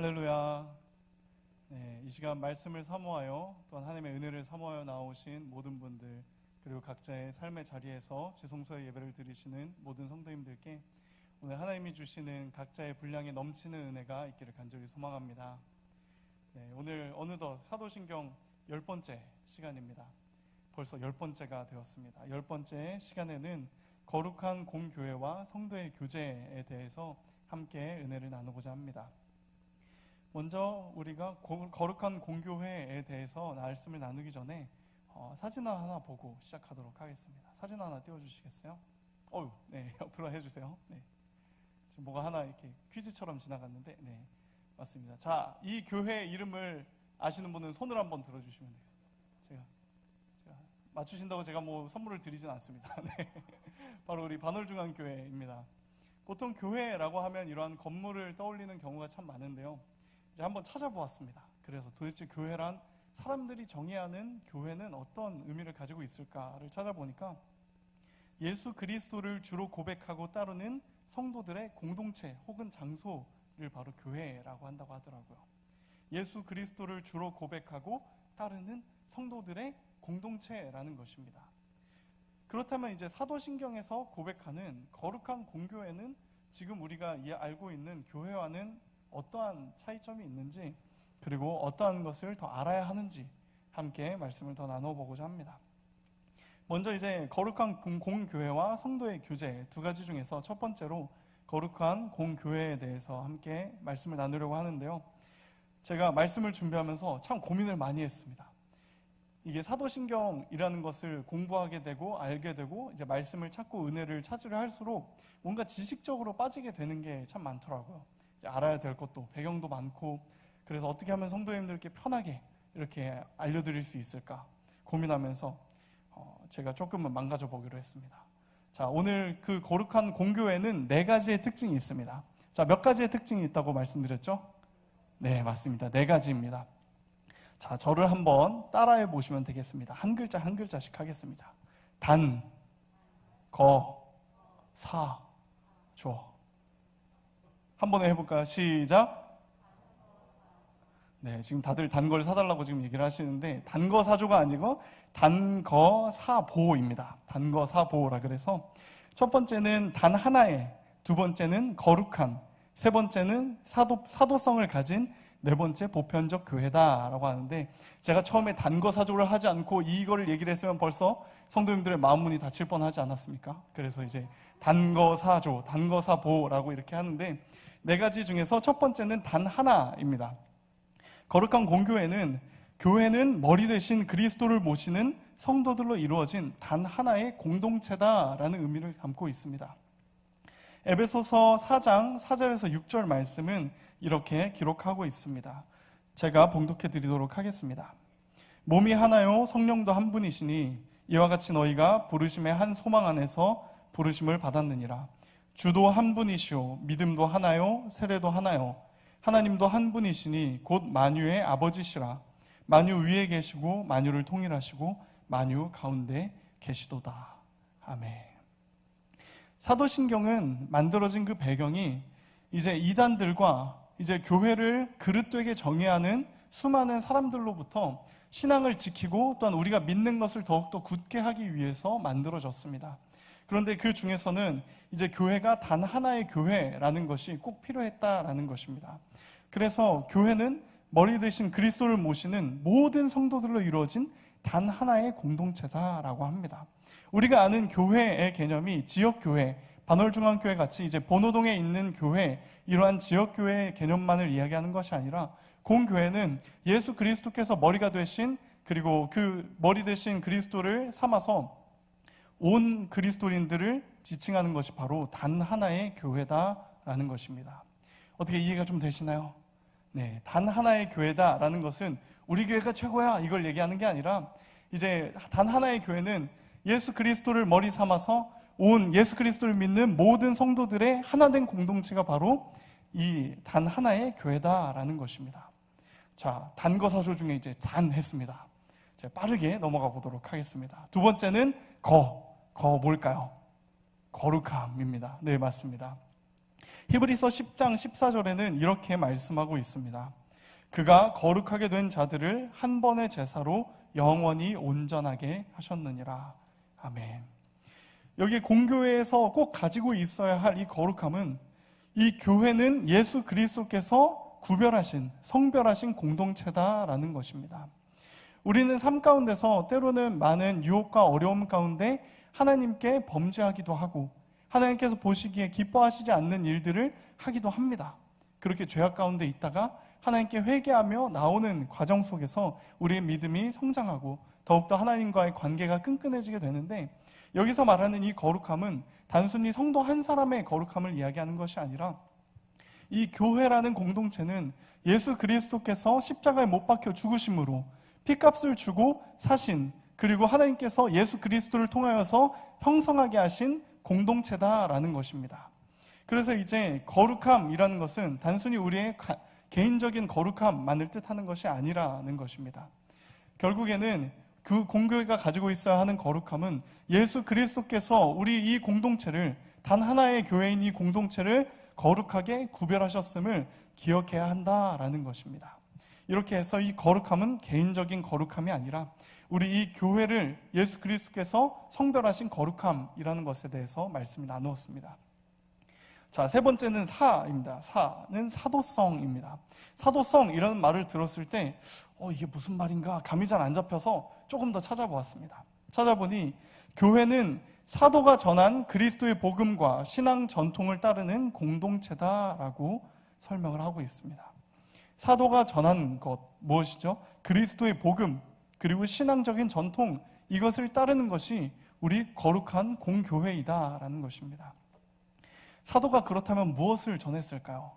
할렐루야. 네, 이 시간 말씀을 사모하여 또한 하나님의 은혜를 사모하여 나오신 모든 분들, 그리고 각자의 삶의 자리에서 지성소의 예배를 드리시는 모든 성도님들께 오늘 하나님이 주시는 각자의 분량에 넘치는 은혜가 있기를 간절히 소망합니다. 네, 오늘 어느덧 사도신경 10번째 시간입니다. 벌써 10번째가 되었습니다. 10번째 시간에는 거룩한 공교회와 성도의 교제에 대해서 함께 은혜를 나누고자 합니다. 먼저 우리가 거룩한 공교회에 대해서 말씀을 나누기 전에 사진 하나 보고 시작하도록 하겠습니다. 사진 하나 띄워주시겠어요? 네, 옆으로 해주세요. 네. 지금 뭐가 하나 이렇게 퀴즈처럼 지나갔는데, 네, 맞습니다. 자, 이 교회 이름을 아시는 분은 손을 한번 들어주시면 되겠습니다. 제가 맞추신다고 제가 뭐 선물을 드리진 않습니다. 네. 바로 우리 반월중앙교회입니다. 보통 교회라고 하면 이러한 건물을 떠올리는 경우가 참 많은데요. 이제 한번 찾아보았습니다. 그래서 도대체 교회란 사람들이 정의하는 교회는 어떤 의미를 가지고 있을까를 찾아보니까 예수 그리스도를 주로 고백하고 따르는 성도들의 공동체 혹은 장소를 바로 교회라고 한다고 하더라고요. 예수 그리스도를 주로 고백하고 따르는 성도들의 공동체라는 것입니다. 그렇다면 이제 사도신경에서 고백하는 거룩한 공교회는 지금 우리가 알고 있는 교회와는 어떠한 차이점이 있는지, 그리고 어떠한 것을 더 알아야 하는지 함께 말씀을 더 나눠보고자 합니다. 먼저 이제 거룩한 공교회와 성도의 교제 두 가지 중에서 첫 번째로 거룩한 공교회에 대해서 함께 말씀을 나누려고 하는데요. 제가 말씀을 준비하면서 참 고민을 많이 했습니다. 이게 사도신경이라는 것을 공부하게 되고 알게 되고 이제 말씀을 찾고 은혜를 찾으려 할수록 뭔가 지식적으로 빠지게 되는 게 참 많더라고요. 이제 알아야 될 것도 배경도 많고, 그래서 어떻게 하면 성도님들께 편하게 이렇게 알려드릴 수 있을까 고민하면서 제가 조금은 망가져 보기로 했습니다. 자, 오늘 그 거룩한 공교회는 4가지의 특징이 있습니다. 자, 몇 가지의 특징이 있다고 말씀드렸죠? 네, 맞습니다. 4가지입니다. 자, 저를 한번 따라해 보시면 되겠습니다. 한 글자 한 글자씩 하겠습니다. 단, 거, 사, 조. 한번 해볼까요? 시작. 네, 지금 다들 단 걸 사달라고 지금 얘기를 하시는데 단 거 사조가 아니고 단 거 사보입니다. 단 거 사보라 그래서 첫 번째는 단 하나의, 두 번째는 거룩한, 세 번째는 사도성을 가진, 네 번째 보편적 교회다라고 하는데, 제가 처음에 단 거 사조를 하지 않고 이거를 얘기를 했으면 벌써 성도님들의 마음 문이 닫힐 뻔하지 않았습니까? 그래서 이제 단 거 사조, 단 거 사보라고 이렇게 하는데 4가지 중에서 첫 번째는 단 하나입니다. 거룩한 공교회는 교회는 머리 대신 그리스도를 모시는 성도들로 이루어진 단 하나의 공동체다라는 의미를 담고 있습니다. 에베소서 4장 4절에서 6절 말씀은 이렇게 기록하고 있습니다. 제가 봉독해 드리도록 하겠습니다. 몸이 하나요 성령도 한 분이시니 이와 같이 너희가 부르심의 한 소망 안에서 부르심을 받았느니라. 주도 한 분이시오 믿음도 하나요 세례도 하나요 하나님도 한 분이시니 곧 만유의 아버지시라. 만유 위에 계시고 만유를 통일하시고 만유 가운데 계시도다. 아멘. 사도신경은 만들어진 그 배경이 이제 이단들과 이제 교회를 그릇되게 정의하는 수많은 사람들로부터 신앙을 지키고 또한 우리가 믿는 것을 더욱더 굳게 하기 위해서 만들어졌습니다. 그런데 그 중에서는 이제 교회가 단 하나의 교회라는 것이 꼭 필요했다라는 것입니다. 그래서 교회는 머리 대신 그리스도를 모시는 모든 성도들로 이루어진 단 하나의 공동체다라고 합니다. 우리가 아는 교회의 개념이 지역교회, 반월중앙교회 같이 이제 번호동에 있는 교회, 이러한 지역교회의 개념만을 이야기하는 것이 아니라 공교회는 예수 그리스도께서 머리가 되신, 그리고 그 머리 되신 그리스도를 삼아서 온 그리스도인들을 지칭하는 것이 바로 단 하나의 교회다라는 것입니다. 어떻게 이해가 좀 되시나요? 네, 단 하나의 교회다라는 것은 우리 교회가 최고야 이걸 얘기하는 게 아니라 이제 단 하나의 교회는 예수 그리스도를 머리 삼아서 온 예수 그리스도를 믿는 모든 성도들의 하나된 공동체가 바로 이 단 하나의 교회다라는 것입니다. 자, 단거 사조 중에 이제 단 했습니다. 제가 빠르게 넘어가 보도록 하겠습니다. 두 번째는 거 뭘까요? 거룩함입니다. 네, 맞습니다. 히브리서 10장 14절에는 이렇게 말씀하고 있습니다. 그가 거룩하게 된 자들을 한 번의 제사로 영원히 온전하게 하셨느니라. 아멘. 여기 공교회에서 꼭 가지고 있어야 할 이 거룩함은, 이 교회는 예수 그리스도께서 구별하신, 성별하신 공동체다라는 것입니다. 우리는 삶 가운데서 때로는 많은 유혹과 어려움 가운데 하나님께 범죄하기도 하고 하나님께서 보시기에 기뻐하시지 않는 일들을 하기도 합니다. 그렇게 죄악 가운데 있다가 하나님께 회개하며 나오는 과정 속에서 우리의 믿음이 성장하고 더욱더 하나님과의 관계가 끈끈해지게 되는데, 여기서 말하는 이 거룩함은 단순히 성도 한 사람의 거룩함을 이야기하는 것이 아니라, 이 교회라는 공동체는 예수 그리스도께서 십자가에 못 박혀 죽으심으로 피값을 주고 사신, 그리고 하나님께서 예수 그리스도를 통하여서 형성하게 하신 공동체다라는 것입니다. 그래서 이제 거룩함이라는 것은 단순히 우리의 개인적인 거룩함만을 뜻하는 것이 아니라는 것입니다. 결국에는 그 공교회가 가지고 있어야 하는 거룩함은 예수 그리스도께서 우리 이 공동체를, 단 하나의 교회인 이 공동체를 거룩하게 구별하셨음을 기억해야 한다라는 것입니다. 이렇게 해서 이 거룩함은 개인적인 거룩함이 아니라 우리 이 교회를 예수 그리스도께서 성별하신 거룩함이라는 것에 대해서 말씀을 나누었습니다. 자, 세 번째는 사입니다. 사는 사도성입니다. 사도성이라는 말을 들었을 때 이게 무슨 말인가 감이 잘 안 잡혀서 조금 더 찾아보았습니다. 찾아보니 교회는 사도가 전한 그리스도의 복음과 신앙 전통을 따르는 공동체다라고 설명을 하고 있습니다. 사도가 전한 것, 무엇이죠? 그리스도의 복음, 그리고 신앙적인 전통, 이것을 따르는 것이 우리 거룩한 공교회이다라는 것입니다. 사도가 그렇다면 무엇을 전했을까요?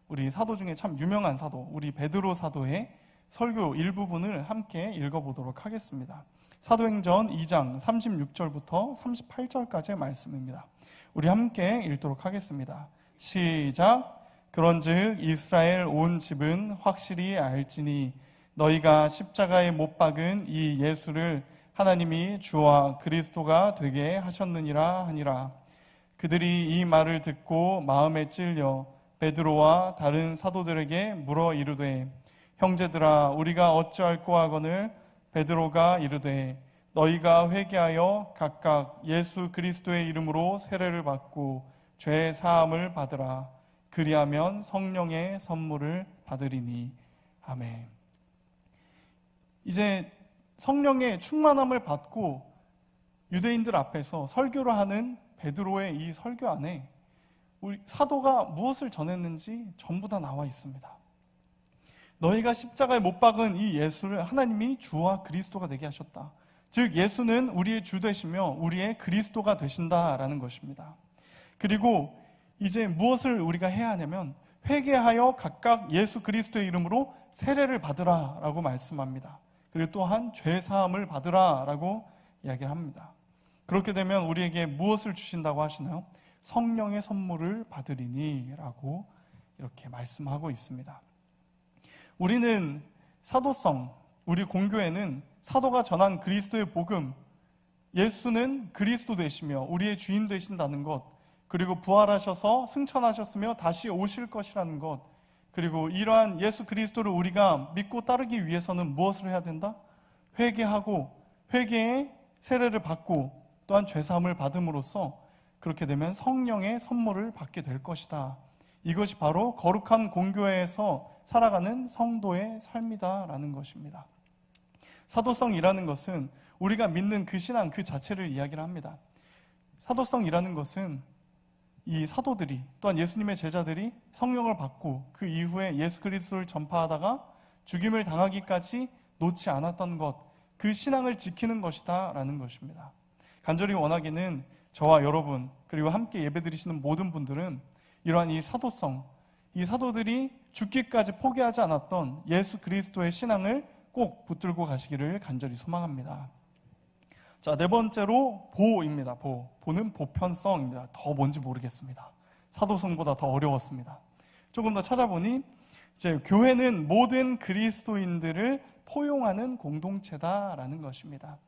우리 사도 중에 참 유명한 사도, 우리 베드로 사도의 설교 일부분을 함께 읽어보도록 하겠습니다. 사도행전 2장 36절부터 38절까지의 말씀입니다. 우리 함께 읽도록 하겠습니다. 시작. 그런즉 이스라엘 온 집은 확실히 알지니 너희가 십자가에 못 박은 이 예수를 하나님이 주와 그리스도가 되게 하셨느니라 하니라. 그들이 이 말을 듣고 마음에 찔려 베드로와 다른 사도들에게 물어 이르되, 형제들아 우리가 어찌할꼬 하거늘? 베드로가 이르되, 너희가 회개하여 각각 예수 그리스도의 이름으로 세례를 받고 죄 사함을 받으라. 그리하면 성령의 선물을 받으리니. 아멘. 이제 성령의 충만함을 받고 유대인들 앞에서 설교를 하는 베드로의 이 설교 안에 우리 사도가 무엇을 전했는지 전부 다 나와 있습니다. 너희가 십자가에 못 박은 이 예수를 하나님이 주와 그리스도가 되게 하셨다. 즉 예수는 우리의 주 되시며 우리의 그리스도가 되신다라는 것입니다. 그리고 이제 무엇을 우리가 해야 하냐면 회개하여 각각 예수 그리스도의 이름으로 세례를 받으라라고 말씀합니다. 그리고 또한 죄 사함을 받으라라고 이야기를 합니다. 그렇게 되면 우리에게 무엇을 주신다고 하시나요? 성령의 선물을 받으리니 라고 이렇게 말씀하고 있습니다. 우리는 사도성, 우리 공교회는 사도가 전한 그리스도의 복음, 예수는 그리스도 되시며 우리의 주인 되신다는 것, 그리고 부활하셔서 승천하셨으며 다시 오실 것이라는 것, 그리고 이러한 예수 그리스도를 우리가 믿고 따르기 위해서는 무엇을 해야 된다? 회개하고 회개의 세례를 받고 또한 죄사함을 받음으로써 그렇게 되면 성령의 선물을 받게 될 것이다. 이것이 바로 거룩한 공교회에서 살아가는 성도의 삶이다라는 것입니다. 사도성이라는 것은 우리가 믿는 그 신앙 그 자체를 이야기를 합니다. 사도성이라는 것은 이 사도들이 또한 예수님의 제자들이 성령을 받고 그 이후에 예수 그리스도를 전파하다가 죽임을 당하기까지 놓지 않았던 것, 그 신앙을 지키는 것이다 라는 것입니다. 간절히 원하기는 저와 여러분 그리고 함께 예배드리시는 모든 분들은 이러한 이 사도성, 이 사도들이 죽기까지 포기하지 않았던 예수 그리스도의 신앙을 꼭 붙들고 가시기를 간절히 소망합니다. 자, 네 번째로 보입니다. 보는 보편성입니다. 더 뭔지 모르겠습니다. 사도성보다 더 어려웠습니다. 조금 더 찾아보니 이제 교회는 모든 그리스도인들을 포용하는 공동체다라는 것입니다.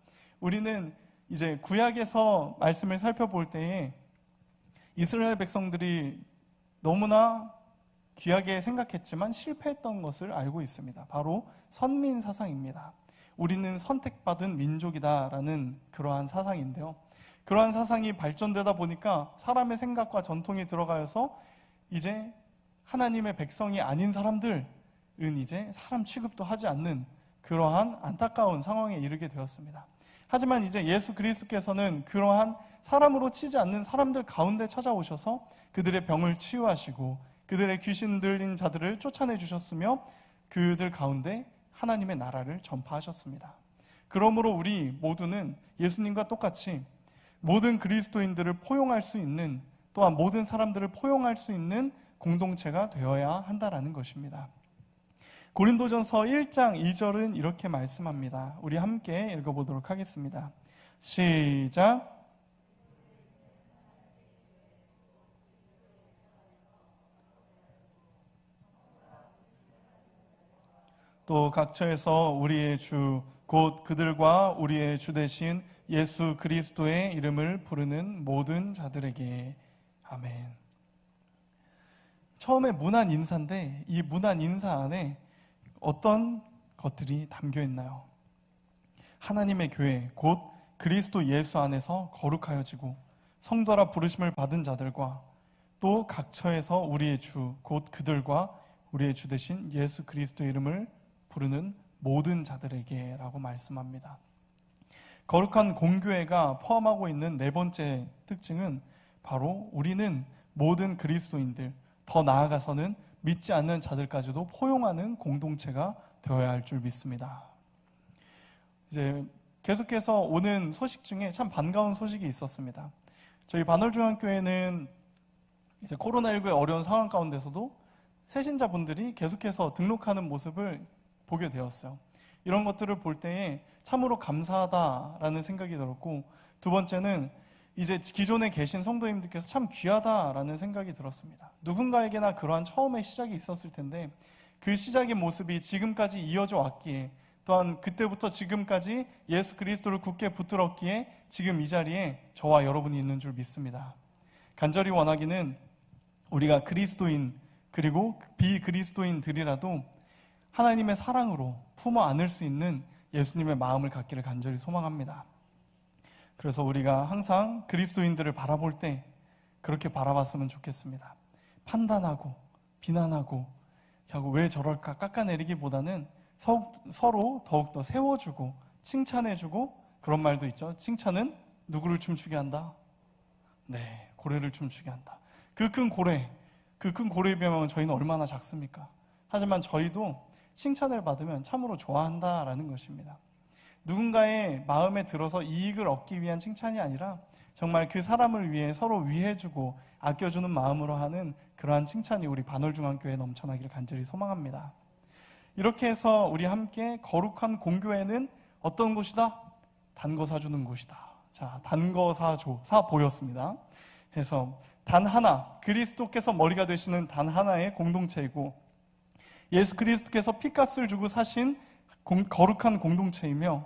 우리는 이제 구약에서 말씀을 살펴볼 때에 이스라엘 백성들이 너무나 귀하게 생각했지만 실패했던 것을 알고 있습니다. 바로 선민 사상입니다. 우리는 선택받은 민족이다라는 그러한 사상인데요. 그러한 사상이 발전되다 보니까 사람의 생각과 전통이 들어가서 이제 하나님의 백성이 아닌 사람들은 이제 사람 취급도 하지 않는 그러한 안타까운 상황에 이르게 되었습니다. 하지만 이제 예수 그리스도께서는 그러한 사람으로 치지 않는 사람들 가운데 찾아오셔서 그들의 병을 치유하시고 그들의 귀신 들린 자들을 쫓아내 주셨으며 그들 가운데 하나님의 나라를 전파하셨습니다. 그러므로 우리 모두는 예수님과 똑같이 모든 그리스도인들을 포용할 수 있는, 또한 모든 사람들을 포용할 수 있는 공동체가 되어야 한다라는 것입니다. 고린도전서 1장 2절은 이렇게 말씀합니다. 우리 함께 읽어보도록 하겠습니다. 시작. 또 각처에서 우리의 주 곧 그들과 우리의 주 되신 예수 그리스도의 이름을 부르는 모든 자들에게 아멘. 처음에 문안 인사인데 이 문안 인사 안에 어떤 것들이 담겨 있나요? 하나님의 교회 곧 그리스도 예수 안에서 거룩하여지고 성도라 부르심을 받은 자들과 또 각처에서 우리의 주 곧 그들과 우리의 주 되신 예수 그리스도의 이름을 부르는 모든 자들에게 라고 말씀합니다. 거룩한 공교회가 포함하고 있는 네 번째 특징은 바로 우리는 모든 그리스도인들, 더 나아가서는 믿지 않는 자들까지도 포용하는 공동체가 되어야 할 줄 믿습니다. 이제 계속해서 오는 소식 중에 참 반가운 소식이 있었습니다. 저희 반월중앙교회는 이제 코로나19의 어려운 상황 가운데서도 새신자분들이 계속해서 등록하는 모습을 보게 되었어요. 이런 것들을 볼 때에 참으로 감사하다라는 생각이 들었고, 두 번째는 이제 기존에 계신 성도님들께서 참 귀하다라는 생각이 들었습니다. 누군가에게나 그러한 처음의 시작이 있었을 텐데 그 시작의 모습이 지금까지 이어져 왔기에, 또한 그때부터 지금까지 예수 그리스도를 굳게 붙들었기에 지금 이 자리에 저와 여러분이 있는 줄 믿습니다. 간절히 원하기는 우리가 그리스도인 그리고 비그리스도인들이라도 하나님의 사랑으로 품어 안을 수 있는 예수님의 마음을 갖기를 간절히 소망합니다. 그래서 우리가 항상 그리스도인들을 바라볼 때 그렇게 바라봤으면 좋겠습니다. 판단하고 비난하고 왜 저럴까 깎아내리기보다는 서로 더욱더 세워주고 칭찬해주고, 그런 말도 있죠. 칭찬은 누구를 춤추게 한다? 네, 고래를 춤추게 한다. 그 큰 고래에 비하면 저희는 얼마나 작습니까? 하지만 저희도 칭찬을 받으면 참으로 좋아한다라는 것입니다. 누군가의 마음에 들어서 이익을 얻기 위한 칭찬이 아니라 정말 그 사람을 위해 서로 위해주고 아껴주는 마음으로 하는 그러한 칭찬이 우리 반월중앙교회에 넘쳐나기를 간절히 소망합니다. 이렇게 해서 우리 함께 거룩한 공교회는 어떤 곳이다? 단거 사주는 곳이다. 자, 단거 사보였습니다. 그래서 단 하나, 그리스도께서 머리가 되시는 단 하나의 공동체이고 예수 그리스도께서 피값을 주고 사신 거룩한 공동체이며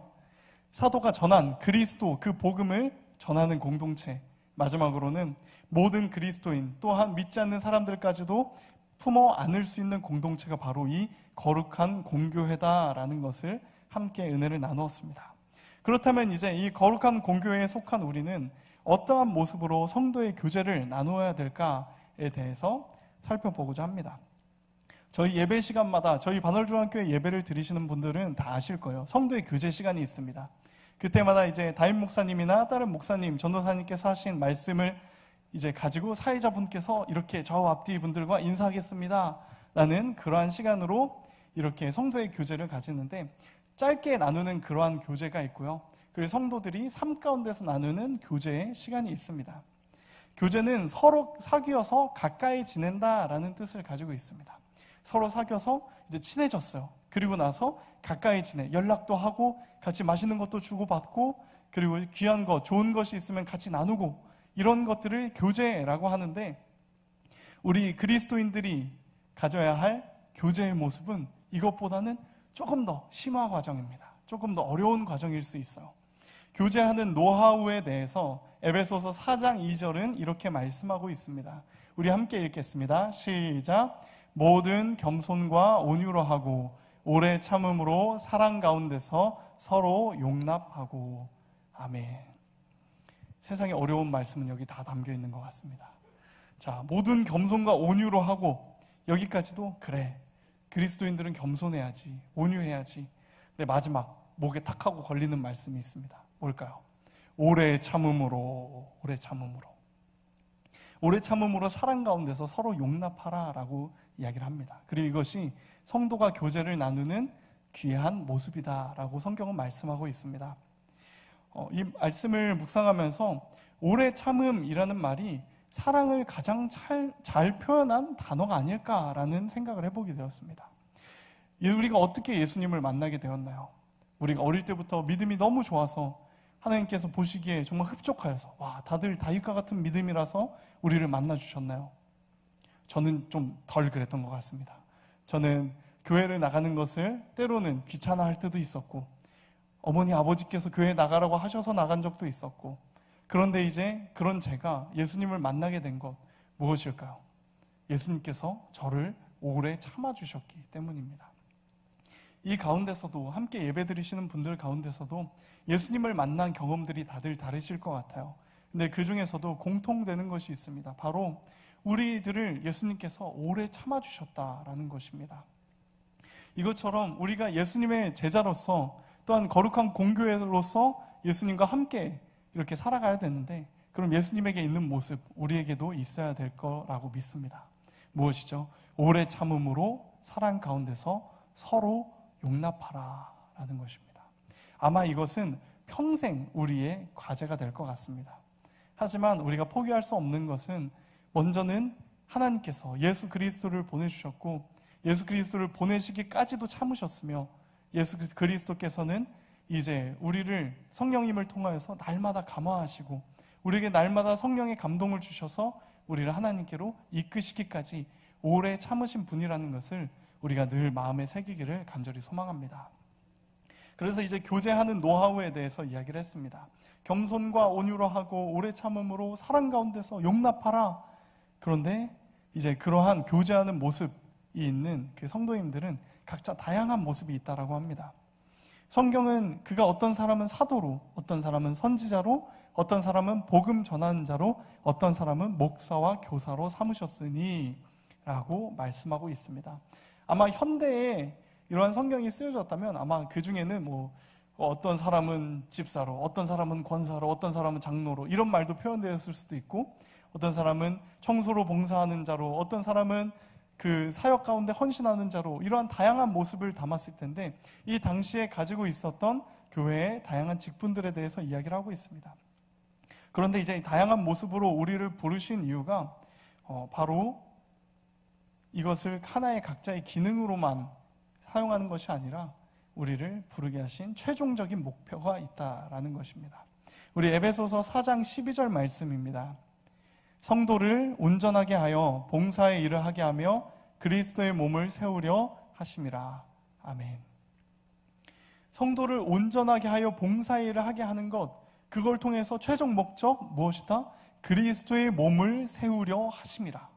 사도가 전한 그리스도 그 복음을 전하는 공동체, 마지막으로는 모든 그리스도인 또한 믿지 않는 사람들까지도 품어 안을 수 있는 공동체가 바로 이 거룩한 공교회다라는 것을 함께 은혜를 나누었습니다. 그렇다면 이제 이 거룩한 공교회에 속한 우리는 어떠한 모습으로 성도의 교제를 나누어야 될까에 대해서 살펴보고자 합니다. 저희 예배 시간마다 저희 반월중앙교회 예배를 드리시는 분들은 다 아실 거예요. 성도의 교제 시간이 있습니다. 그때마다 이제 담임 목사님이나 다른 목사님, 전도사님께서 하신 말씀을 이제 가지고 사회자분께서 이렇게 저 앞뒤 분들과 인사하겠습니다 라는 그러한 시간으로 이렇게 성도의 교제를 가지는데, 짧게 나누는 그러한 교제가 있고요. 그리고 성도들이 삶 가운데서 나누는 교제의 시간이 있습니다. 교제는 서로 사귀어서 가까이 지낸다라는 뜻을 가지고 있습니다. 서로 사귀어서 이제 친해졌어요. 그리고 나서 가까이 지내, 연락도 하고 같이 맛있는 것도 주고받고, 그리고 귀한 것, 좋은 것이 있으면 같이 나누고, 이런 것들을 교제라고 하는데, 우리 그리스도인들이 가져야 할 교제의 모습은 이것보다는 조금 더 심화 과정입니다. 조금 더 어려운 과정일 수 있어요. 교제하는 노하우에 대해서 에베소서 4장 2절은 이렇게 말씀하고 있습니다. 우리 함께 읽겠습니다. 시작. 모든 겸손과 온유로 하고 오래 참음으로 사랑 가운데서 서로 용납하고. 아멘. 세상에 어려운 말씀은 여기 다 담겨 있는 것 같습니다. 자, 모든 겸손과 온유로 하고, 여기까지도 그래, 그리스도인들은 겸손해야지, 온유해야지. 근데 마지막 목에 탁 하고 걸리는 말씀이 있습니다. 뭘까요? 오래 참음으로, 오래 참음으로. 오래 참음으로 사랑 가운데서 서로 용납하라 라고 이야기를 합니다. 그리고 이것이 성도가 교제를 나누는 귀한 모습이다 라고 성경은 말씀하고 있습니다. 이 말씀을 묵상하면서 오래 참음이라는 말이 사랑을 가장 잘 표현한 단어가 아닐까라는 생각을 해보게 되었습니다. 우리가 어떻게 예수님을 만나게 되었나요? 우리가 어릴 때부터 믿음이 너무 좋아서 하나님께서 보시기에 정말 흡족하여서, 와, 다들 다윗과 같은 믿음이라서 우리를 만나주셨나요? 저는 좀 덜 그랬던 것 같습니다. 저는 교회를 나가는 것을 때로는 귀찮아할 때도 있었고, 어머니 아버지께서 교회 나가라고 하셔서 나간 적도 있었고, 그런데 이제 그런 제가 예수님을 만나게 된 것 무엇일까요? 예수님께서 저를 오래 참아주셨기 때문입니다. 이 가운데서도, 함께 예배드리시는 분들 가운데서도 예수님을 만난 경험들이 다들 다르실 것 같아요. 근데 그 중에서도 공통되는 것이 있습니다. 바로 우리들을 예수님께서 오래 참아주셨다라는 것입니다. 이것처럼 우리가 예수님의 제자로서, 또한 거룩한 공교회로서 예수님과 함께 이렇게 살아가야 되는데, 그럼 예수님에게 있는 모습 우리에게도 있어야 될 거라고 믿습니다. 무엇이죠? 오래 참음으로 사랑 가운데서 서로 용납하라 라는 것입니다. 아마 이것은 평생 우리의 과제가 될 것 같습니다. 하지만 우리가 포기할 수 없는 것은, 먼저는 하나님께서 예수 그리스도를 보내주셨고, 예수 그리스도를 보내시기까지도 참으셨으며, 예수 그리스도께서는 이제 우리를 성령님을 통하여서 날마다 감화하시고 우리에게 날마다 성령의 감동을 주셔서 우리를 하나님께로 이끄시기까지 오래 참으신 분이라는 것을 우리가 늘 마음에 새기기를 간절히 소망합니다. 그래서 이제 교제하는 노하우에 대해서 이야기를 했습니다. 겸손과 온유로 하고 오래 참음으로 사랑 가운데서 용납하라. 그런데 이제 그러한 교제하는 모습이 있는 그 성도님들은 각자 다양한 모습이 있다라고 합니다. 성경은 그가 어떤 사람은 사도로, 어떤 사람은 선지자로, 어떤 사람은 복음 전하는 자로, 어떤 사람은 목사와 교사로 삼으셨으니 라고 말씀하고 있습니다. 아마 현대에 이러한 성경이 쓰여졌다면 아마 그 중에는 어떤 사람은 집사로, 어떤 사람은 권사로, 어떤 사람은 장로로, 이런 말도 표현되었을 수도 있고, 어떤 사람은 청소로 봉사하는 자로, 어떤 사람은 그 사역 가운데 헌신하는 자로, 이러한 다양한 모습을 담았을 텐데, 이 당시에 가지고 있었던 교회의 다양한 직분들에 대해서 이야기를 하고 있습니다. 그런데 이제 이 다양한 모습으로 우리를 부르신 이유가 바로 이것을 하나의 각자의 기능으로만 사용하는 것이 아니라 우리를 부르게 하신 최종적인 목표가 있다라는 것입니다. 우리 에베소서 4장 12절 말씀입니다. 성도를 온전하게 하여 봉사의 일을 하게 하며 그리스도의 몸을 세우려 하심이라. 아멘. 성도를 온전하게 하여 봉사의 일을 하게 하는 것, 그걸 통해서 최종 목적 무엇이다? 그리스도의 몸을 세우려 하심이라.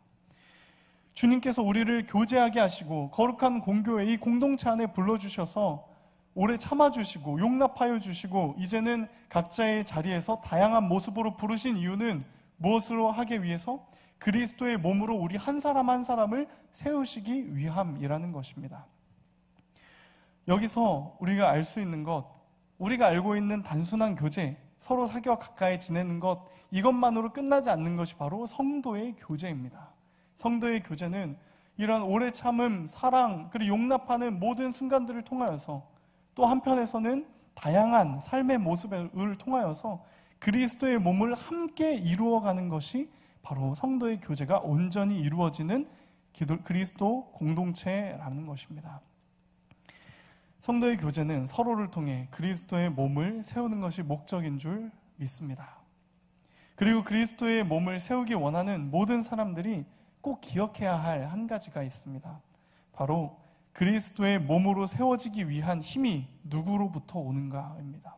주님께서 우리를 교제하게 하시고 거룩한 공교회 이 공동체 안에 불러주셔서 오래 참아주시고 용납하여 주시고 이제는 각자의 자리에서 다양한 모습으로 부르신 이유는 무엇으로 하기 위해서? 그리스도의 몸으로 우리 한 사람 한 사람을 세우시기 위함이라는 것입니다. 여기서 우리가 알 수 있는 것, 우리가 알고 있는 단순한 교제, 서로 사귀어 가까이 지내는 것, 이것만으로 끝나지 않는 것이 바로 성도의 교제입니다. 성도의 교제는 이런 오래 참음, 사랑, 그리고 용납하는 모든 순간들을 통하여서, 또 한편에서는 다양한 삶의 모습을 통하여서 그리스도의 몸을 함께 이루어가는 것이 바로 성도의 교제가 온전히 이루어지는 그리스도 공동체라는 것입니다. 성도의 교제는 서로를 통해 그리스도의 몸을 세우는 것이 목적인 줄 믿습니다. 그리고 그리스도의 몸을 세우기 원하는 모든 사람들이 꼭 기억해야 할 한 가지가 있습니다. 바로 그리스도의 몸으로 세워지기 위한 힘이 누구로부터 오는가입니다.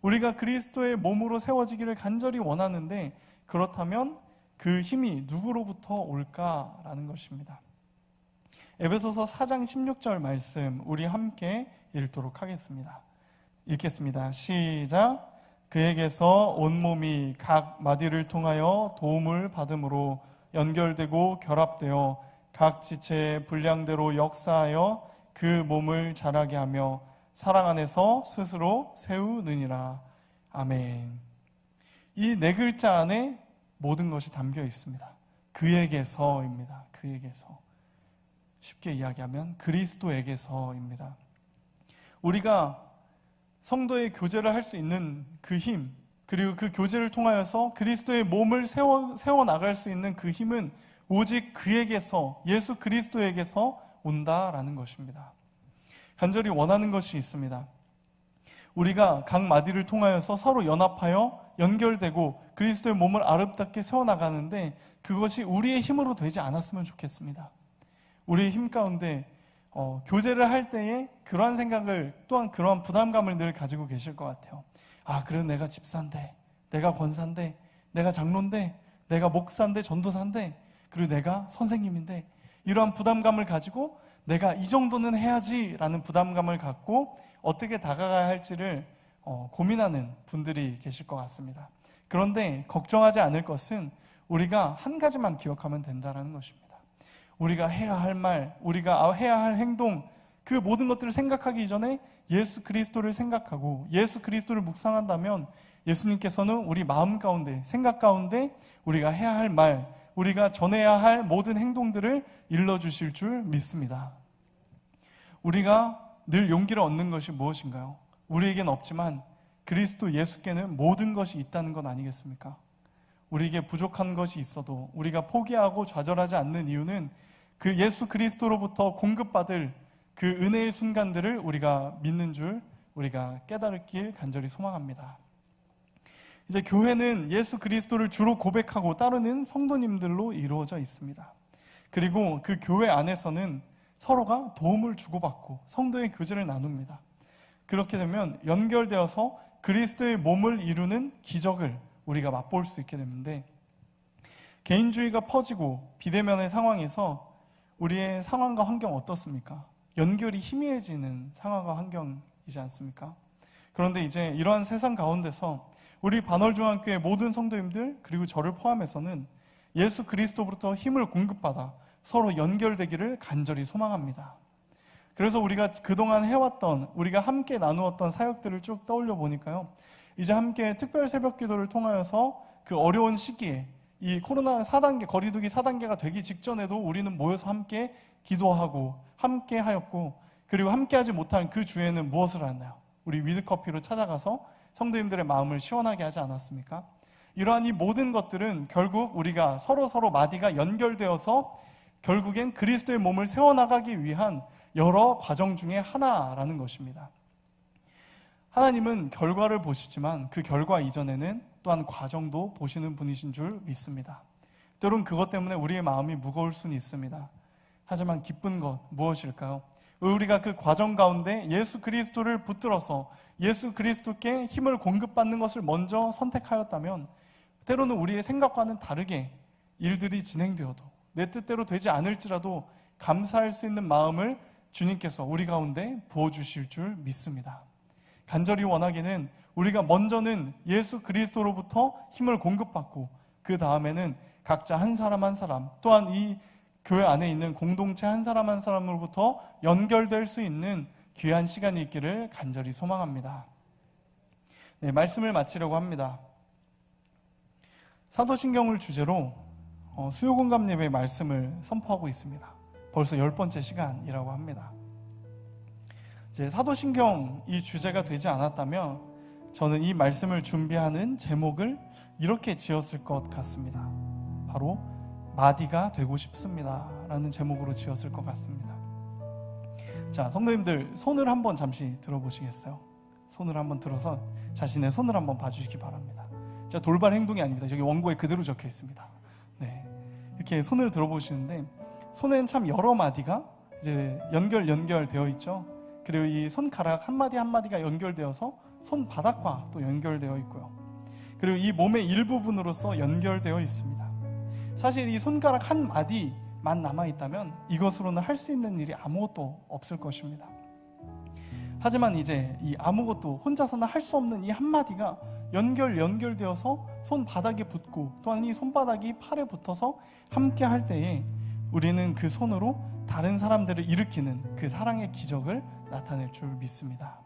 우리가 그리스도의 몸으로 세워지기를 간절히 원하는데, 그렇다면 그 힘이 누구로부터 올까라는 것입니다. 에베소서 4장 16절 말씀 우리 함께 읽도록 하겠습니다. 읽겠습니다. 시작. 그에게서 온몸이 각 마디를 통하여 도움을 받음으로 연결되고 결합되어 각 지체의 분량대로 역사하여 그 몸을 자라게 하며 사랑 안에서 스스로 세우느니라. 아멘. 이 네 글자 안에 모든 것이 담겨 있습니다. 그에게서입니다. 그에게서. 쉽게 이야기하면 그리스도에게서입니다. 우리가 성도의 교제를 할 수 있는 그 힘, 그리고 그 교제를 통하여서 그리스도의 몸을 세워나갈 수 있는 그 힘은 오직 그에게서, 예수 그리스도에게서 온다라는 것입니다. 간절히 원하는 것이 있습니다. 우리가 각 마디를 통하여서 서로 연합하여 연결되고 그리스도의 몸을 아름답게 세워나가는데 그것이 우리의 힘으로 되지 않았으면 좋겠습니다. 우리의 힘 가운데 교제를 할 때에 그러한 생각을, 또한 그러한 부담감을 늘 가지고 계실 것 같아요. 아, 그래도 내가 집사인데, 내가 권사인데, 내가 장로인데, 내가 목사인데, 전도사인데, 그리고 내가 선생님인데, 이러한 부담감을 가지고 내가 이 정도는 해야지라는 부담감을 갖고 어떻게 다가가야 할지를 고민하는 분들이 계실 것 같습니다. 그런데 걱정하지 않을 것은 우리가 한 가지만 기억하면 된다는 것입니다. 우리가 해야 할 말, 우리가 해야 할 행동, 그 모든 것들을 생각하기 이전에 예수 그리스도를 생각하고 예수 그리스도를 묵상한다면 예수님께서는 우리 마음 가운데, 생각 가운데 우리가 해야 할 말, 우리가 전해야 할 모든 행동들을 일러주실 줄 믿습니다. 우리가 늘 용기를 얻는 것이 무엇인가요? 우리에겐 없지만 그리스도 예수께는 모든 것이 있다는 건 아니겠습니까? 우리에게 부족한 것이 있어도 우리가 포기하고 좌절하지 않는 이유는 그 예수 그리스도로부터 공급받을 그 은혜의 순간들을 우리가 믿는 줄 우리가 깨달을 간절히 소망합니다. 이제 교회는 예수 그리스도를 주로 고백하고 따르는 성도님들로 이루어져 있습니다. 그리고 그 교회 안에서는 서로가 도움을 주고받고 성도의 교제를 나눕니다. 그렇게 되면 연결되어서 그리스도의 몸을 이루는 기적을 우리가 맛볼 수 있게 되는데, 개인주의가 퍼지고 비대면의 상황에서 우리의 상황과 환경 어떻습니까? 연결이 희미해지는 상황과 환경이지 않습니까? 그런데 이제 이러한 세상 가운데서 우리 반월중앙교회 모든 성도님들, 그리고 저를 포함해서는 예수 그리스도로부터 힘을 공급받아 서로 연결되기를 간절히 소망합니다. 그래서 우리가 그동안 해왔던, 우리가 함께 나누었던 사역들을 쭉 떠올려 보니까요, 이제 함께 특별 새벽 기도를 통하여서 그 어려운 시기에 이 코로나 4단계, 거리두기 4단계가 되기 직전에도 우리는 모여서 함께 기도하고 함께 하였고, 그리고 함께 하지 못한 그 주에는 무엇을 하나요? 우리 위드커피로 찾아가서 성도님들의 마음을 시원하게 하지 않았습니까? 이러한 이 모든 것들은 결국 우리가 서로 마디가 연결되어서 결국엔 그리스도의 몸을 세워나가기 위한 여러 과정 중에 하나라는 것입니다. 하나님은 결과를 보시지만 그 결과 이전에는 또한 과정도 보시는 분이신 줄 믿습니다. 때론 그것 때문에 우리의 마음이 무거울 수는 있습니다. 하지만 기쁜 것 무엇일까요? 우리가 그 과정 가운데 예수 그리스도를 붙들어서 예수 그리스도께 힘을 공급받는 것을 먼저 선택하였다면 때로는 우리의 생각과는 다르게 일들이 진행되어도 내 뜻대로 되지 않을지라도 감사할 수 있는 마음을 주님께서 우리 가운데 부어주실 줄 믿습니다. 간절히 원하기는 우리가 먼저는 예수 그리스도로부터 힘을 공급받고 그 다음에는 각자 한 사람 한 사람, 또한 이 교회 안에 있는 공동체 한 사람 한 사람으로부터 연결될 수 있는 귀한 시간이 있기를 간절히 소망합니다. 네, 말씀을 마치려고 합니다. 사도신경을 주제로 수요공감 예배 말씀을 선포하고 있습니다. 벌써 10번째 시간이라고 합니다. 이제 사도신경 이 주제가 되지 않았다면 저는 이 말씀을 준비하는 제목을 이렇게 지었을 것 같습니다. 바로 마디가 되고 싶습니다 라는 제목으로 지었을 것 같습니다. 자, 성도님들 손을 한번 잠시 들어보시겠어요? 손을 한번 들어서 자신의 손을 한번 봐주시기 바랍니다. 자, 돌발 행동이 아닙니다. 여기 원고에 그대로 적혀 있습니다. 네, 이렇게 손을 들어보시는데 손에는 참 여러 마디가 이제 연결되어 있죠. 그리고 이 손가락 한마디 한마디가 연결되어서 손바닥과 또 연결되어 있고요. 그리고 이 몸의 일부분으로서 연결되어 있습니다. 사실 이 손가락 한 마디만 남아있다면 이것으로는 할 수 있는 일이 아무것도 없을 것입니다. 하지만 이제 이 아무것도 혼자서는 할 수 없는 이 한마디가 연결되어서 손바닥에 붙고 또한 이 손바닥이 팔에 붙어서 함께 할 때에 우리는 그 손으로 다른 사람들을 일으키는 그 사랑의 기적을 나타낼 줄 믿습니다.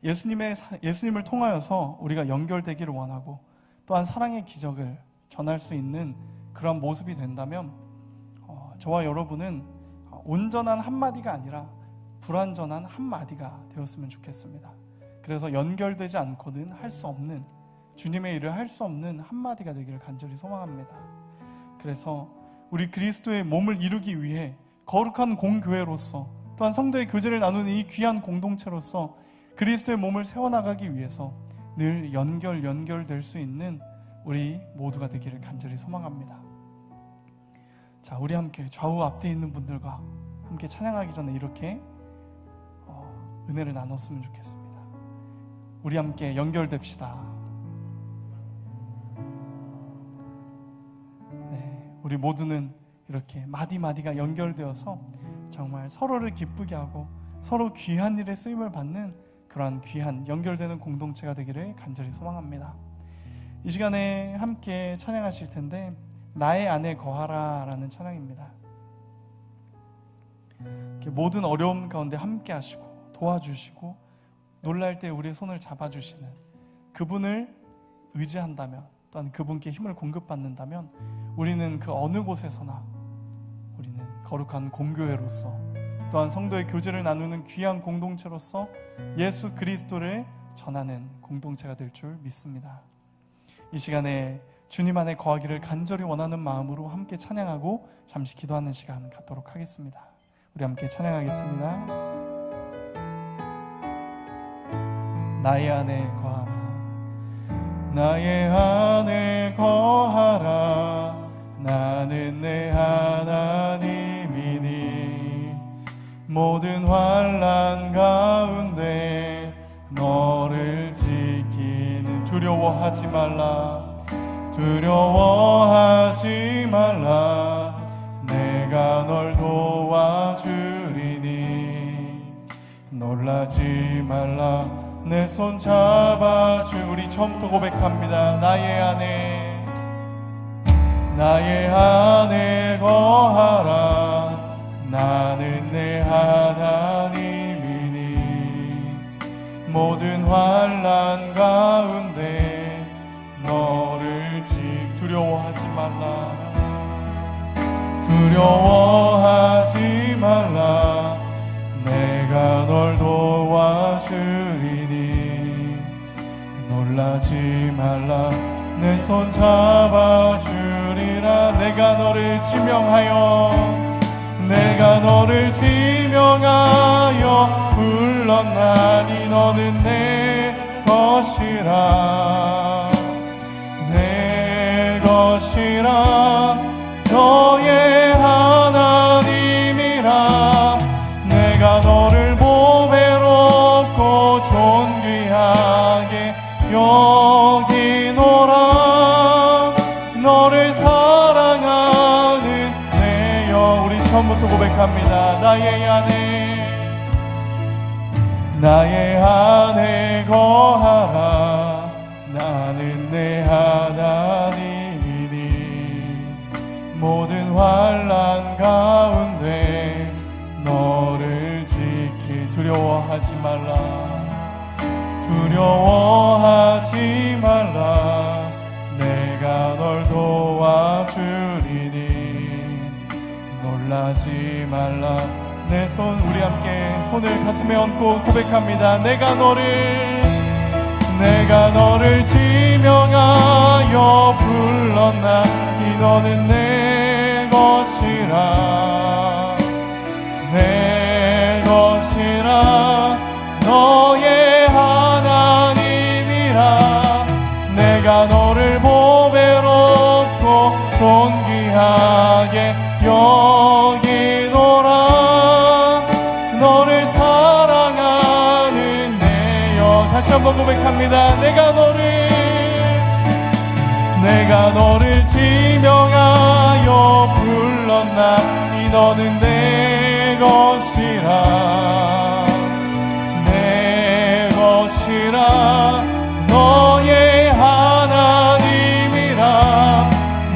예수님을 통하여서 우리가 연결되기를 원하고 또한 사랑의 기적을 전할 수 있는 그런 모습이 된다면 저와 여러분은 온전한 한마디가 아니라 불완전한 한마디가 되었으면 좋겠습니다. 그래서 연결되지 않고는 할 수 없는, 주님의 일을 할 수 없는 한마디가 되기를 간절히 소망합니다. 그래서 우리 그리스도의 몸을 이루기 위해 거룩한 공교회로서 또한 성도의 교제를 나누는 이 귀한 공동체로서 그리스도의 몸을 세워나가기 위해서 늘 연결될 수 있는 우리 모두가 되기를 간절히 소망합니다. 자, 우리 함께 좌우 앞뒤에 있는 분들과 함께 찬양하기 전에 이렇게 은혜를 나눴으면 좋겠습니다. 우리 함께 연결됩시다. 네, 우리 모두는 이렇게 마디마디가 연결되어서 정말 서로를 기쁘게 하고 서로 귀한 일에 쓰임을 받는 그러한 귀한 연결되는 공동체가 되기를 간절히 소망합니다. 이 시간에 함께 찬양하실 텐데 나의 안에 거하라 라는 찬양입니다. 모든 어려움 가운데 함께 하시고 도와주시고 놀랄 때 우리의 손을 잡아주시는 그분을 의지한다면, 또한 그분께 힘을 공급받는다면 우리는 그 어느 곳에서나 우리는 거룩한 공교회로서 또한 성도의 교제를 나누는 귀한 공동체로서 예수 그리스도를 전하는 공동체가 될 줄 믿습니다. 이 시간에 주님 안에 거하기를 간절히 원하는 마음으로 함께 찬양하고 잠시 기도하는 시간 갖도록 하겠습니다. 우리 함께 찬양하겠습니다. 나의 안에 거하라, 나의 안에 거하라. 나는 내 하나님이니 모든 환난 가운데 너를 지키는. 두려워하지 말라, 두려워하지 말라. 내가 널 도와주리니 놀라지 말라. 내 손 잡아주. 우리 처음부터 고백합니다. 나의 안에 거하라. 나는 내 하나님이니 모든 환난 가운데 너를 두려워하지 말라, 두려워하지 말라. 내가 널 도와주리니 놀라지 말라. 내 손 잡아주리라. 내가 너를 지명하여 불렀나니 너는 내 것이라, 내 것이라. 너의 하나님이라. 내가 너를 보배롭고 존귀하게 여기노라. 너를 사랑하는 내 영. 우리 처음부터 고백합니다. 나의 안에 거하라. 나는 내 하나님이니 모든 환난 가운데 너를 지키. 두려워하지 말라, 두려워하지 말라. 내가 널 도와주리니 놀라지 말라. 내 손, 우리 함께 손을 가슴에 얹고 고백합니다. 내가 너를 지명하여 불렀나니 너는 내 것이라, 내 것이라. 너의 하나님이라. 내가 너를 보배롭고 존귀하게 여기노라. 너를 사랑하는 내 영. 다시 한번 고백합니다. 내가 내가 너를 지명하여 불렀나니 너는 내 것이라 내 것이라 너의 하나님이라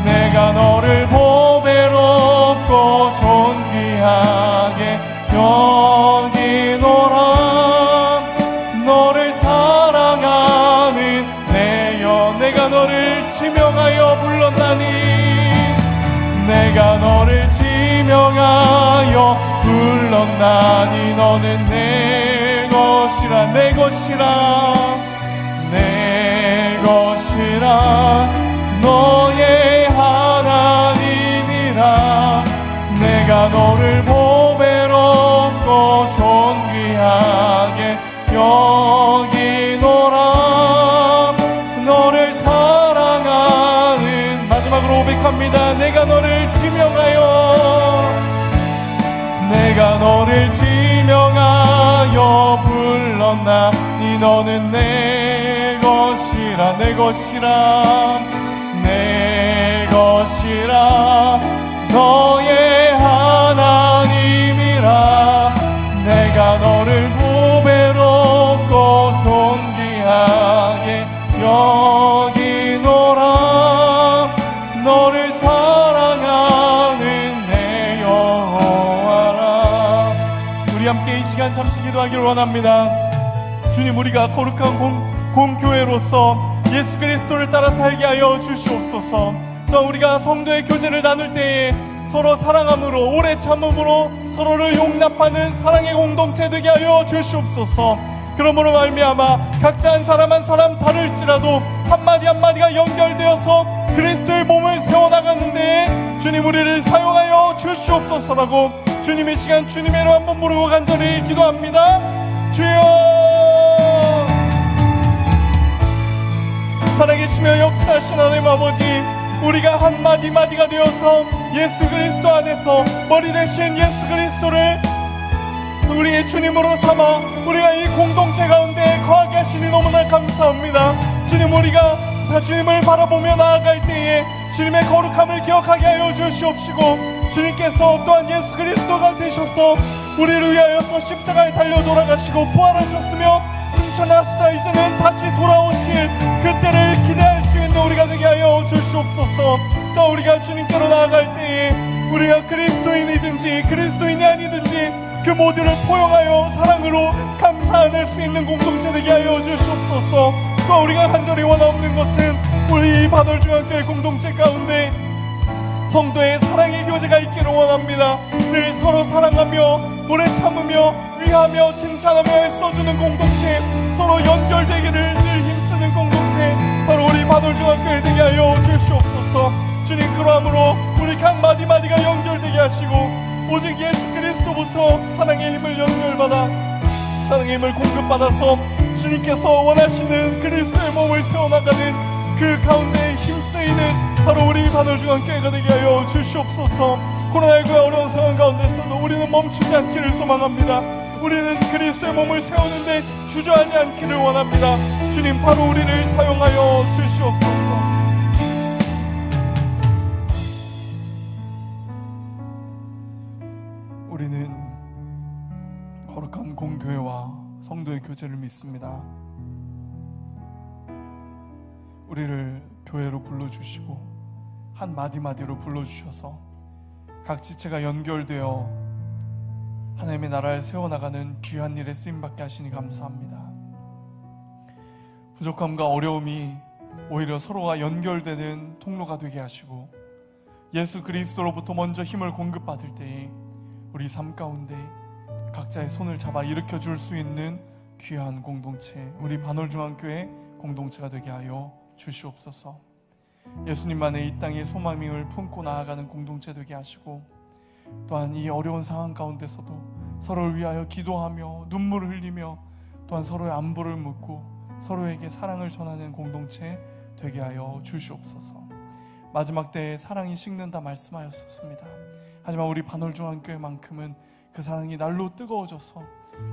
내가 너를 보배롭고 존귀하게 여기노라 너를 사랑하는 내 영 내가 너를 지명하여 불렀나니 내가 너를 지명하여 불렀나니 너는 내 것이라 내 것이라 내 것이라 너의 하나님이라 내가 너를 보배롭고 존귀하게 여기노라 너를 사랑하는 마지막으로 고백합니다. 내가 너를 지명하여 내가 너를 지명하여 불렀나니 너는 내 것이라 내 것이라 내 것이라 너의 하나님이라 내가 너를 보배롭고 존귀하게 여기노라 너를 사랑하는 내 여호와라. 우리 함께 이 시간 잠시 기도하기를 원합니다. 주님, 우리가 거룩한 공교회로서 예수 그리스도를 따라 살게 하여 주시옵소서. 또 우리가 성도의 교제를 나눌 때에 서로 사랑함으로 오래 참음으로 서로를 용납하는 사랑의 공동체 되게 하여 주시옵소서. 그러므로 말미암아 각자 한 사람 한 사람 다를지라도 한마디 한마디가 연결되어서 그리스도의 몸을 세워나가는데 주님 우리를 사용하여 주시옵소서라고 주님 이 시간 주님의 이름 한번 부르고 간절히 기도합니다. 주여, 살아계시며 역사하신 하나님 아버지, 우리가 한마디 마디가 되어서 예수 그리스도 안에서 머리 대신 예수 그리스도를 우리의 주님으로 삼아 우리가 이 공동체 가운데 거하게 하시니 너무나 감사합니다. 주님, 우리가 다 주님을 바라보며 나아갈 때에 주님의 거룩함을 기억하게 하여 주시옵시고 주님께서 또한 예수 그리스도가 되셔서 우리를 위하여서 십자가에 달려 돌아가시고 부활하셨으며 승천하시다 이제는 다시 돌아오실 그때를 기대할 수 있는 우리가 되게 하여 주시옵소서. 또 우리가 주님께로 나아갈 때에 우리가 그리스도인이든지 그리스도인이 아니든지 그 모두를 포용하여 사랑으로 감사 안을 수 있는 공동체 되게 하여 주시옵소서. 또 우리가 간절히 원하는 것은 우리 바돌중앙교회 공동체 가운데 성도의 사랑의 교제가 있기를 원합니다. 늘 서로 사랑하며 오래 참으며 위하며 칭찬하며 애써주는 공동체, 서로 연결되기를 늘 힘쓰는 공동체, 바로 우리 바돌중앙교회 되게 하여 주시옵소서. 주님, 그러함으로 우리 각 마디마디가 연결되게 하시고 오직 예수 그리스도부터 사랑의 힘을 연결받아 사랑의 힘을 공급받아서 주님께서 원하시는 그리스도의 몸을 세워나가는 그 가운데 힘쓰이는 바로 우리 바늘중앙교회가 되게 하여 주시옵소서. 코로나19의 어려운 상황 가운데서도 우리는 멈추지 않기를 소망합니다. 우리는 그리스도의 몸을 세우는데 주저하지 않기를 원합니다. 주님, 바로 우리를 사용하여 주시옵소서. 우리는 거룩한 공교회와 성도의 교제를 믿습니다. 우리를 교회로 불러주시고 한 마디마디로 불러주셔서 각 지체가 연결되어 하나님의 나라를 세워나가는 귀한 일에 쓰임받게 하시니 감사합니다. 부족함과 어려움이 오히려 서로가 연결되는 통로가 되게 하시고 예수 그리스도로부터 먼저 힘을 공급받을 때에 우리 삶 가운데 각자의 손을 잡아 일으켜 줄 수 있는 귀한 공동체, 우리 반월중앙교회 공동체가 되게 하여 주시옵소서. 예수님만의 이 땅의 소망을 품고 나아가는 공동체 되게 하시고 또한 이 어려운 상황 가운데서도 서로를 위하여 기도하며 눈물을 흘리며 또한 서로의 안부를 묻고 서로에게 사랑을 전하는 공동체 되게 하여 주시옵소서. 마지막 때에 사랑이 식는다 말씀하였었습니다. 하지만 우리 반월중앙교회만큼은 그 사랑이 날로 뜨거워져서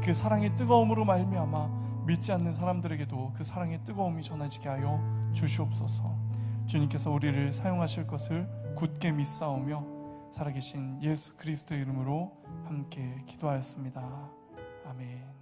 그 사랑의 뜨거움으로 말미암아 믿지 않는 사람들에게도 그 사랑의 뜨거움이 전해지게 하여 주시옵소서. 주님께서 우리를 사용하실 것을 굳게 믿사오며 살아계신 예수 그리스도의 이름으로 함께 기도하였습니다. 아멘.